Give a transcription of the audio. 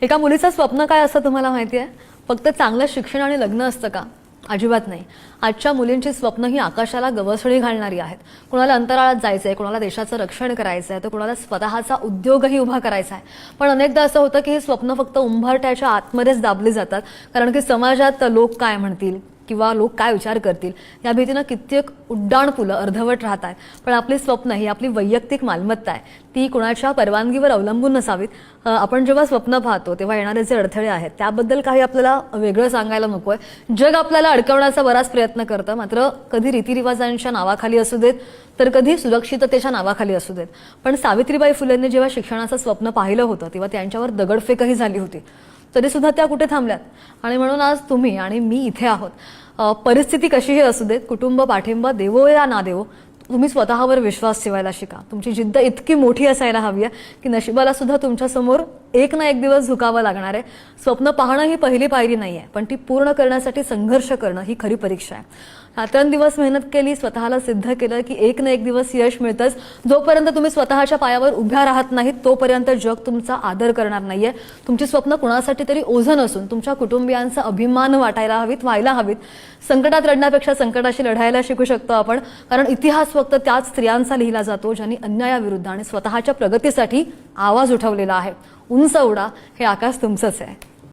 एका मुलीचं स्वप्न काय असतं तुम्हाला माहिती आहे? फक्त चांगलं शिक्षण आणि लग्न असतं का? अजिबात नाही. आजच्या मुलींची स्वप्न ही आकाशाला गवसणी घालणारी आहेत. कोणाला अंतराळात जायचंय, कोणाला देशाचं रक्षण करायचंय, तर कोणाला स्वतःचा उद्योगही उभा करायचा आहे. पण अनेकदा असं होतं की ही स्वप्न फक्त उंबरठ्याच्या आतमध्येच दाबली जातात, कारण की समाजात लोक काय म्हणतील किंवा लोक काय विचार करतील या भीतीनं कित्येक उड्डाणपुलं अर्धवट राहतात. पण आपली स्वप्न ही आपली वैयक्तिक मालमत्ता आहे. ती कोणाच्या परवानगीवर अवलंबून नसावीत. आपण जेव्हा स्वप्न पाहतो तेव्हा येणारे जे अडथळे आहेत त्याबद्दल काही आपल्याला वेगळं सांगायला नकोय. जग आपल्याला अडकवण्याचा बराच प्रयत्न करतं, मात्र कधी रीतिरिवाजांच्या नावाखाली असू देत तर कधी सुरक्षिततेच्या नावाखाली असू देत. पण सावित्रीबाई फुलेंनी जेव्हा शिक्षणाचं स्वप्न पाहिलं होतं तेव्हा त्यांच्यावर दगडफेकही झाली होती, तरी सुद्धा त्या कुठे थांबल्यात. आणि म्हणून आज तुम्ही आणि मी इथे आहोत. परिस्थिती कशीही असू देत, कुटुंब पाठिंबा देवो या ना देवो, तुम्ही स्वतःवर विश्वास ठेवायला शिका. तुमची जिद्द इतकी मोठी असायला हवी आहे की नशिबाला सुद्धा तुमच्या समोर एक ना एक दिवस झुकावं लागणार आहे. स्वप्न पाहणं ही पहिली पायरी नाहीये, पण ती पूर्ण करण्यासाठी संघर्ष करणं ही खरी परीक्षा आहे. रात्रंदिवस मेहनत केली, स्वतःला सिद्ध केलं की एक ना एक दिवस यश मिळतंच. जोपर्यंत तुम्ही स्वतःच्या पायावर उभ्या राहत नाहीत तोपर्यंत जग तुमचा आदर करणार नाहीये. तुमची स्वप्न कुणासाठी तरी ओझं नसून तुमच्या कुटुंबियांचा अभिमान वाटायला हवीत, व्हायला हवीत. संकटात रडण्यापेक्षा संकटाशी लढायला शिकू शकतो आपण, कारण इतिहास फक्त त्याच स्त्रियांचा लिहिला जातो ज्यांनी अन्यायाविरुद्ध आणि स्वतःच्या प्रगतीसाठी आवाज उठवलेला आहे. उंच उडा, हे आकाश तुमचंच आहे.